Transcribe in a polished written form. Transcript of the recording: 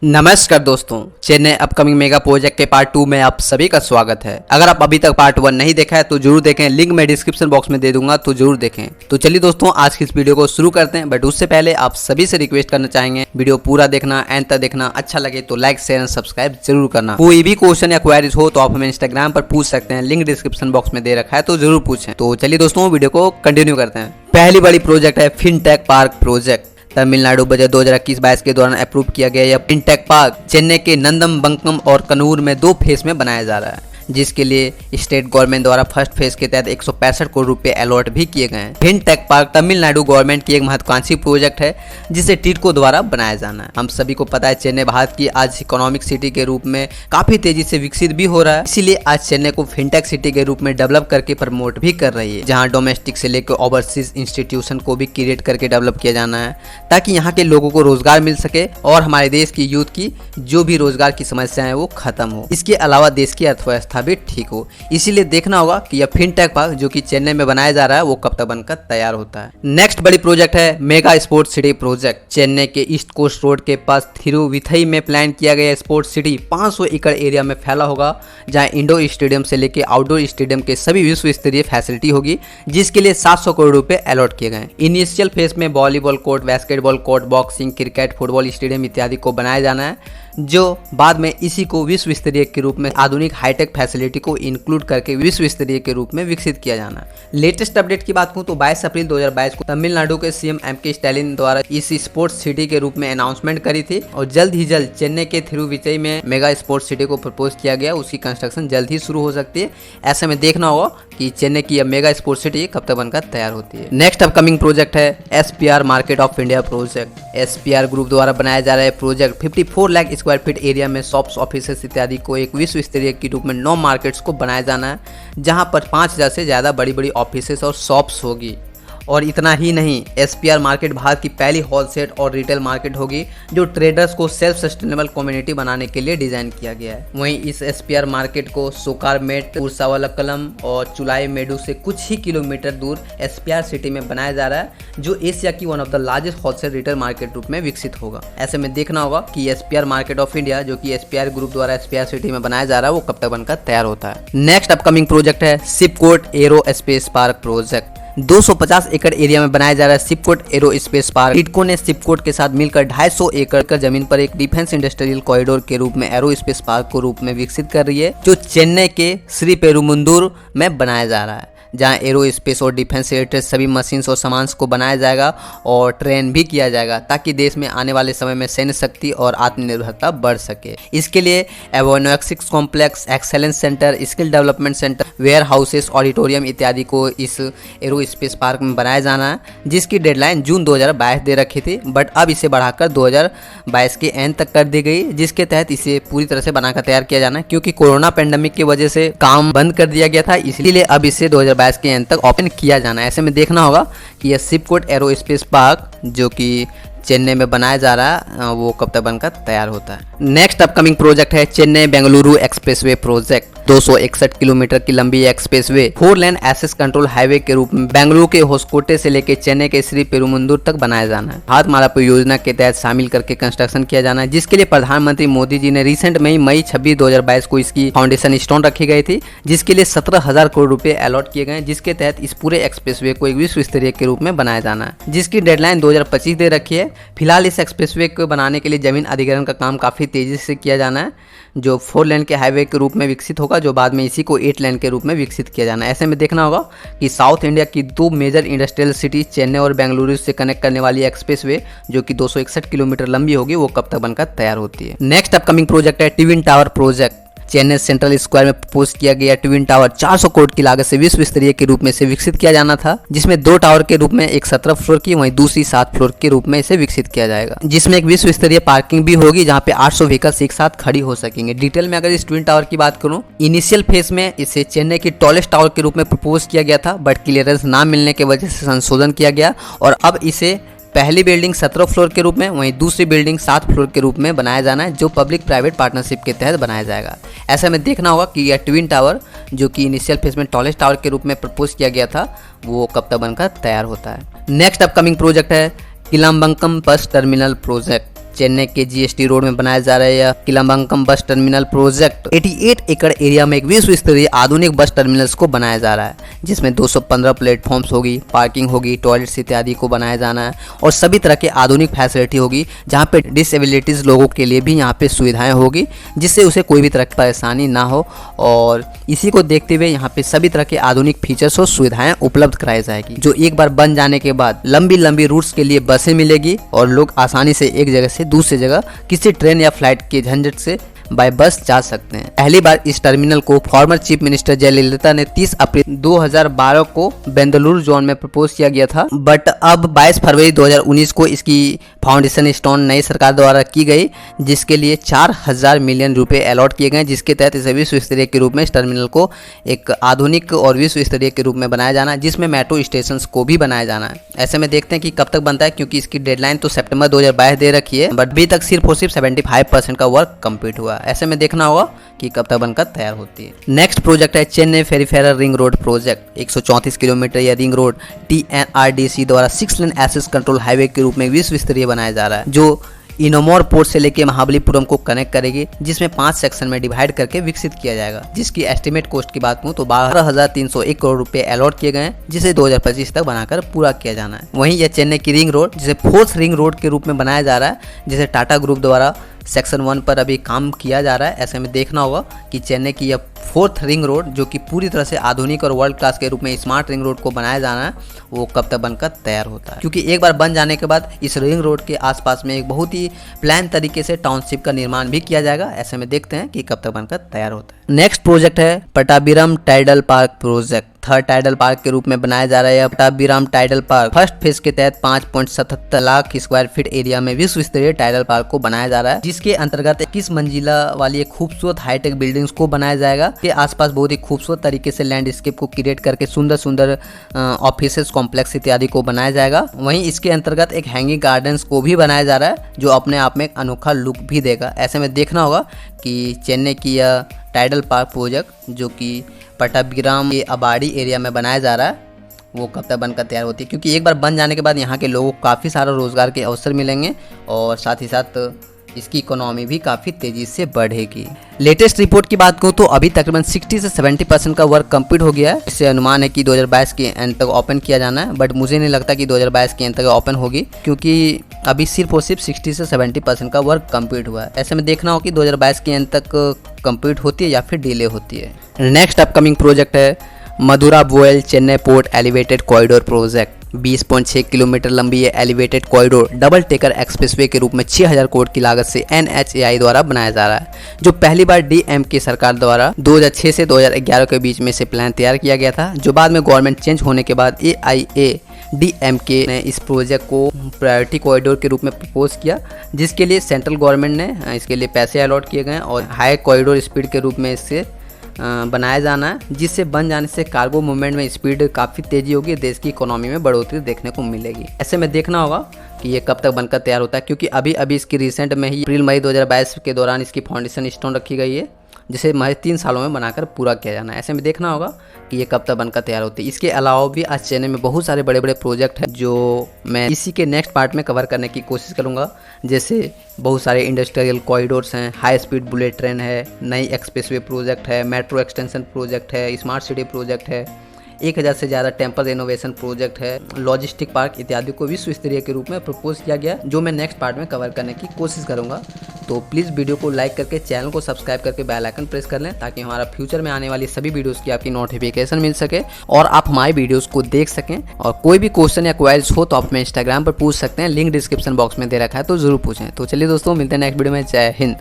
नमस्कार दोस्तों, Chennai upcoming mega project के पार्ट 2 में आप सभी का स्वागत है। अगर आप अभी तक पार्ट 1 नहीं देखा है तो जरूर देखें, लिंक मैं डिस्क्रिप्शन बॉक्स में दे दूंगा, तो जरूर देखें। तो चलिए दोस्तों, आज की इस वीडियो को शुरू करते हैं। बट उससे पहले आप सभी से रिक्वेस्ट करना चाहेंगे, वीडियो पूरा देखना, एंड तक देखना। अच्छा लगे तो लाइक शेयर एंड सब्सक्राइब जरूर करना। कोई भी क्वेश्चन या क्वेरीज हो तो आप हमें इंस्टाग्राम पर पूछ सकते हैं, लिंक डिस्क्रिप्शन बॉक्स में दे रखा है, तो जरूर पूछें। तो चलिए दोस्तों, वीडियो को कंटिन्यू करते हैं। पहली बड़ी प्रोजेक्ट है fintech park project. Tamil Nadu budget 2021-22 के दौरान अप्रूव किया गया यह फिनटेक पार्क चेन्नई के नंदमबंकम और कन्नूर में 2 फेज में बनाया जा रहा है, जिसके लिए स्टेट गवर्नमेंट द्वारा फर्स्ट फेज के तहत 165 करोड़ रुपए अलॉट भी किए गए हैं। फिनटेक पार्क तमिलनाडु गवर्नमेंट की एक महत्वाकांक्षी प्रोजेक्ट है, जिसे टिडको द्वारा बनाया जाना है। हम सभी को पता है, चेन्नई भारत की आज इकोनॉमिक सिटी के रूप में काफी तेजी से विकसित भी हो रहा है। इसीलिए आज चेन्नई को फिनटेक सिटी के रूप में डेवलप करके प्रमोट भी कर रही है, जहाँ डोमेस्टिक से लेकर ओवरसीज इंस्टीट्यूशन को भी क्रिएट करके डेवलप किया जाना है, ताकि यहाँ के लोगों को रोजगार मिल सके और हमारे देश की यूथ की जो भी रोजगार की समस्या है वो खत्म हो। इसके अलावा देश की अर्थव्यवस्था भी ठीक हो। इसीलिए देखना होगा कि यह फिनटेक पार्क जो कि चेन्नई में बनाया जा रहा है वो कब तक बनकर तैयार होता है। नेक्स्ट बड़ी प्रोजेक्ट है mega sports city project. Chennai के ईस्ट कोस्ट रोड के पास थिरुविथई में प्लान किया गया स्पोर्ट्स सिटी 500 एकड़ एरिया में फैला होगा, जहां इंडोर स्टेडियम से लेकर आउटडोर स्टेडियम के सभी विश्व स्तरीय फैसिलिटी होगी, जिसके लिए 700 करोड़ रुपए अलॉट किए गए। इनिशियल फेज में volleyball court, basketball court, boxing, cricket, football stadium इत्यादि को बनाया जाना है, जो बाद में इसी को विश्व स्तरीय के रूप में आधुनिक हाईटेक फैसिलिटी को इंक्लूड करके विश्व स्तरीय के रूप में विकसित किया जाना है। लेटेस्ट अपडेट की बात करूं तो 22 अप्रैल 2022 को तमिलनाडु के सीएम एम.के. स्टालिन द्वारा इस स्पोर्ट्स सिटी के रूप में अनाउंसमेंट करी थी, और जल्द ही जल्द चेन्नई के थिरुविचई में मेगा स्पोर्ट्स सिटी को प्रपोज किया गया। उसकी कंस्ट्रक्शन जल्द ही शुरू हो सकती है। ऐसे में देखना होगा कि चेन्नई की यह मेगा स्पोर्ट्स सिटी कब तक बनकर तैयार होती है। नेक्स्ट अपकमिंग प्रोजेक्ट है SPR market of India project. SPR group द्वारा बनाया जा रहा है project 54 lakh square feet area में शॉप्स, ऑफिसेस इत्यादि को एक विश्व स्तरीय के रूप में 9 मार्केट्स को बनाया जाना है, जहां पर 5000 से ज्यादा बड़ी बड़ी ऑफिसेस और शॉप्स होगी। और इतना ही नहीं, SPR मार्केट भारत की पहली होलसेल और रिटेल मार्केट होगी, जो ट्रेडर्स को सेल्फ सस्टेनेबल कम्युनिटी बनाने के लिए डिजाइन किया गया है। वहीं इस SPR मार्केट को सोकारमेट, उर्सावलक्कलम और चुलाई-मेडु से कुछ ही किलोमीटर दूर SPR सिटी में बनाया जा रहा है, जो एशिया की one of the largest wholesale retail market रूप में विकसित होगा। ऐसे में देखना होगा कि SPR मार्केट ऑफ इंडिया जो कि SPR ग्रुप द्वारा SPR सिटी में बनाया जा रहा है वो कब तक बनकर तैयार होता है। नेक्स्ट अपकमिंग प्रोजेक्ट है शिपकोट एरो स्पेस पार्क प्रोजेक्ट। 250 एकड़ एरिया में बनाया जा रहा है शिपकोट एरो स्पेस पार्क। टिडको ने शिपकोट के साथ मिलकर 250 एकड़ जमीन पर एक डिफेंस इंडस्ट्रियल कॉरिडोर के रूप में एरो स्पेस पार्क को रूप में विकसित कर रही है, जो चेन्नई के श्री पेरुमुंदुर में बनाया जा रहा है, जहां एरो स्पेस और डिफेंस से रिलेटेड सभी मशीन्स और सामान को बनाया जाएगा और ट्रेन भी किया जाएगा, ताकि देश में आने वाले समय में सैन्य शक्ति और आत्मनिर्भरता बढ़ सके। इसके लिए avionics complex, excellence centre, skill development centre, warehouses, auditorium इत्यादि को इस एरो स्पेस पार्क में बनाया जाना है, जिसकी डेडलाइन जून 2022 दे रखी थी, बट अब इसे बढ़ाकर 2022 के एंड तक कर दी गई, जिसके तहत इसे पूरी तरह से बनाकर तैयार किया जाना है, क्योंकि कोरोना पेंडेमिक की वजह से काम बंद कर दिया गया था। इसलिए अब इसे 2022 के एंड तक ओपन किया जाना है। ऐसे में देखना होगा कि यह शिपकोट एरो स्पेस पार्क जो कि चेन्नई में बनाया जा रहा है वो कब तक बनकर तैयार होता है। नेक्स्ट अपकमिंग प्रोजेक्ट है Chennai Bengaluru expressway project. 261 kilometre की लंबी expressway 4 lane access control highway के रूप में बेंगलुरु के होसकोटे से लेकर चेन्नई के श्री पेरुमुंदुर तक बनाया जाना है। भारतमाला परियोजना के तहत शामिल करके कंस्ट्रक्शन किया जाना है, जिसके लिए प्रधानमंत्री मोदी जी ने रिसेंट में मई 26, 2022 को इसकी फाउंडेशन स्टोन रखी गई थी, जिसके लिए 17,000 करोड़ रुपए अलॉट किए गए, जिसके तहत इस पूरे एक्सप्रेसवे को एक विश्व स्तरीय के रूप में बनाया जाना है, जिसकी डेडलाइन 2025 दे रखी है। फिलहाल इस एक्सप्रेसवे को बनाने के लिए जमीन अधिग्रहण का काम काफी तेजी से किया जाना है, जो 4 लेन के हाईवे के रूप में विकसित होगा, जो बाद में इसी को 8 लेन के रूप में विकसित किया जाना है। ऐसे में देखना होगा कि साउथ इंडिया की 2 मेजर इंडस्ट्रियल सिटी चेन्नई और बेंगलुरु से कनेक्ट करने वाली एक्सप्रेसवे जो कि 261 किलोमीटर लंबी होगी, वो कब तक बनकर तैयार होती है। नेक्स्ट अपकमिंग प्रोजेक्ट है twin tower project. Chennai central square में प्रपोज किया गया ट्विन टावर 400 करोड़ की लागत से विश्व स्तरीय के रूप में इसे विकसित किया जाना था, जिसमें 2 टावर के रूप में एक 17 फ्लोर की, वहीं दूसरी 7 फ्लोर के रूप में इसे विकसित किया जाएगा, जिसमें एक विश्व स्तरीय पार्किंग भी होगी, जहां पे 800 व्हीकल्स एक साथ खड़ी हो सकेंगे। डिटेल में अगर इस ट्विन टावर की बात करूं, इनिशियल फेज में इसे चेन्नई की टॉलेस्ट टावर के रूप में प्रपोज किया गया था, बट क्लियरेंस ना मिलने की वजह से संशोधन किया गया और अब इसे पहली बिल्डिंग 17 फ्लोर के रूप में, वहीं दूसरी बिल्डिंग 7 फ्लोर के रूप में बनाया जाना है, जो पब्लिक प्राइवेट पार्टनरशिप के तहत बनाया जाएगा। ऐसे में देखना होगा कि यह ट्विन टावर जो कि इनिशियल फेज में टॉलेस्ट टावर के रूप में प्रपोज किया गया था वो कब तक बनकर तैयार होता है। नेक्स्ट अपकमिंग प्रोजेक्ट है Kilambakkam bus terminal project. Chennai के जीएसटी रोड में बनाया जा रहा है यह किलम्बक्कम बस टर्मिनल प्रोजेक्ट 88 एकड़ एरिया में एक विश्व स्तरीय आधुनिक बस टर्मिनल्स को बनाया जा रहा है, जिसमें 215 प्लेटफॉर्म्स होगी, पार्किंग होगी, टॉयलेट्स इत्यादि को बनाया जाना है और सभी तरह के आधुनिक फैसिलिटी होगी, जहाँ पे डिसेबिलिटीज लोगों के लिए भी यहाँ पे सुविधाएं होगी, जिससे उसे कोई भी तरह की परेशानी ना हो। और इसी को देखते हुए यहाँ पे सभी तरह के आधुनिक फीचर्स और सुविधाएं उपलब्ध कराई जाएगी, जो एक बार बन जाने के बाद लंबी रूट्स के लिए बसें मिलेगी और लोग आसानी से एक जगह से दूसरी जगह किसी ट्रेन या फ्लाइट के झंझट से बाय बस जा सकते हैं। पहली बार इस टर्मिनल को फॉर्मर चीफ मिनिस्टर जयललिता ने 30 अप्रैल 2012 को बेंगलुरु जोन में प्रपोज किया गया था, बट अब 22 फरवरी 2019 को इसकी फाउंडेशन स्टोन नई सरकार द्वारा की गई, जिसके लिए 4000 मिलियन रुपए अलॉट किए गए, जिसके तहत इसे विश्व स्तरीय के रूप में इस टर्मिनल को एक आधुनिक और विश्व स्तरीय के रूप में बनाया जाना है, जिसमें मेट्रो स्टेशन को भी बनाया जाना है। ऐसे में देखते हैं कि कब तक बनता है, क्योंकि इसकी डेडलाइन तो सितंबर 2022 दे रखी है, बट अभी तक सिर्फ और सिर्फ 75% का वर्क कंप्लीट हुआ। ऐसे में देखना होगा कि कब तक बनकर तैयार होती है। नेक्स्ट प्रोजेक्ट है Chennai peripheral ring road project. 134 kilometre यह रिंग रोड TNRDC द्वारा 6 लेन एक्सेस कंट्रोल हाईवे के रूप में विश्व स्तरीय बनाया जा रहा है, जो इनोमोर पोर्ट से लेकर महाबलीपुरम को कनेक्ट करेगी, जिसमें 5 सेक्शन में डिवाइड करके विकसित किया जाएगा, जिसकी एस्टिमेट कॉस्ट की बात करूं तो 12,301 करोड़ रुपए अलॉट किए गए हैं, जिसे 2025 तक बनाकर पूरा किया जाना है। वहीं यह चेन्नई की रिंग रोड, जिसे 4th रिंग रोड के रूप में बनाया जा रहा है, जिसे टाटा ग्रुप द्वारा सेक्शन 1 पर अभी काम किया जा रहा है। ऐसे में देखना होगा कि चेन्नई की यह 4th रिंग रोड, जो कि पूरी तरह से आधुनिक और वर्ल्ड क्लास के रूप में स्मार्ट रिंग रोड को बनाया जाना है, वो कब तक बनकर तैयार होता है, क्योंकि एक बार बन जाने के बाद इस रिंग रोड के आसपास में एक बहुत ही प्लान तरीके से टाउनशिप का निर्माण भी किया जाएगा। ऐसे में देखते हैं कि कब तक बनकर तैयार होता है। नेक्स्ट प्रोजेक्ट है Pattabiram tidal park project. 3rd tidal park के रूप में बनाया जा रहा है Pattabiram tidal park. First phase के तहत 5.77 लाख स्क्वायर फीट एरिया में विश्व स्तरीय टाइडल पार्क को बनाया जा रहा है, जिसके अंतर्गत 21 मंजिला वाली एक खूबसूरत हाईटेक बिल्डिंग्स को बनाया जाएगा। के आसपास बहुत ही खूबसूरत तरीके से लैंडस्केप को क्रिएट करके सुंदर ऑफिसेस कॉम्प्लेक्स इत्यादि को बनाया जाएगा। वहीं इसके अंतर्गत एक हैंगिंग गार्डन्स को भी बनाया जा रहा है, जो अपने आप में एक अनोखा लुक भी देगा। ऐसे में देखना होगा कि चेन्नई की यह टाइडल पार्क प्रोजेक्ट, जो कि पटाबीराम के अबाड़ी एरिया में बनाया जा रहा है, वो कब तक बनकर तैयार होती है, क्योंकि एक बार बन जाने के बाद यहाँ के लोगों को काफ़ी सारा रोजगार के अवसर मिलेंगे और साथ ही साथ इसकी इकोनॉमी भी काफ़ी तेज़ी से बढ़ेगी। लेटेस्ट रिपोर्ट की बात करूँ तो अभी तकरीबन 60 से 70% का वर्क कंप्लीट हो गया है। इससे अनुमान है कि 2022 के एंड तक ओपन किया जाना है, बट मुझे नहीं लगता कि 2022 के एंड तक ओपन होगी, क्योंकि अभी सिर्फ और सिर्फ 60 से 70% का वर्क कंप्लीट हुआ है। ऐसे में देखना हो कि 2022 के एंड तक कंप्लीट होती है या फिर डिले होती है। नेक्स्ट अपकमिंग प्रोजेक्ट है मदुरा बोयल Chennai port elevated corridor project. 20.6 kilometre लंबी ये elevated corridor double taker expressway के रूप में 6000 करोड़ की लागत से NHAI द्वारा बनाया जा रहा है, जो पहली बार DMK सरकार द्वारा 2006 से 2011 के बीच में से प्लान तैयार किया गया था, जो बाद में गवर्नमेंट चेंज होने के बाद AIADMK ने इस प्रोजेक्ट को प्रायोरिटी कॉरिडोर के रूप में प्रपोज किया, जिसके लिए सेंट्रल गवर्नमेंट ने इसके लिए पैसे अलॉट किए गए और हाई कॉरिडोर स्पीड के रूप में इससे बनाया जाना है, जिससे बन जाने से कार्गो मूवमेंट में स्पीड काफ़ी तेज़ी होगी, देश की इकोनॉमी में बढ़ोतरी देखने को मिलेगी। ऐसे में देखना होगा कि ये कब तक बनकर तैयार होता है, क्योंकि अभी इसकी रिसेंट में ही अप्रैल मई 2022 के दौरान इसकी फाउंडेशन स्टोन रखी गई है, जिसे महज 3 सालों में बनाकर पूरा किया जाना है। ऐसे में देखना होगा कि ये कब तक बनकर तैयार होती है। इसके अलावा भी आज चेन्नई में बहुत सारे बड़े बड़े प्रोजेक्ट हैं, जो मैं इसी के नेक्स्ट पार्ट में कवर करने की कोशिश करूंगा, जैसे बहुत सारे इंडस्ट्रियल कॉरिडोर्स हैं, हाई स्पीड बुलेट ट्रेन है, नई एक्सप्रेसवे प्रोजेक्ट है, मेट्रो एक्सटेंशन प्रोजेक्ट है, स्मार्ट सिटी प्रोजेक्ट है, 1000 से ज़्यादा टेम्पल रेनोवेशन प्रोजेक्ट है, लॉजिस्टिक पार्क इत्यादि को विश्व स्तरीय के रूप में प्रपोज किया गया, जो मैं नेक्स्ट पार्ट में कवर करने की कोशिश करूंगा। तो प्लीज़ वीडियो को लाइक करके चैनल को सब्सक्राइब करके बेल आइकन प्रेस कर लें, ताकि हमारा फ्यूचर में आने वाली सभी वीडियोस की आपकी नोटिफिकेशन मिल सके और आप हमारे वीडियोस को देख सकें। और कोई भी क्वेश्चन या क्वेरीज हो तो आप हमें इंस्टाग्राम पर पूछ सकते हैं, लिंक डिस्क्रिप्शन बॉक्स में दे रखा है, तो जरूर पूछें। तो चलिए दोस्तों, मिलते हैं नेक्स्ट वीडियो में। जय हिंद।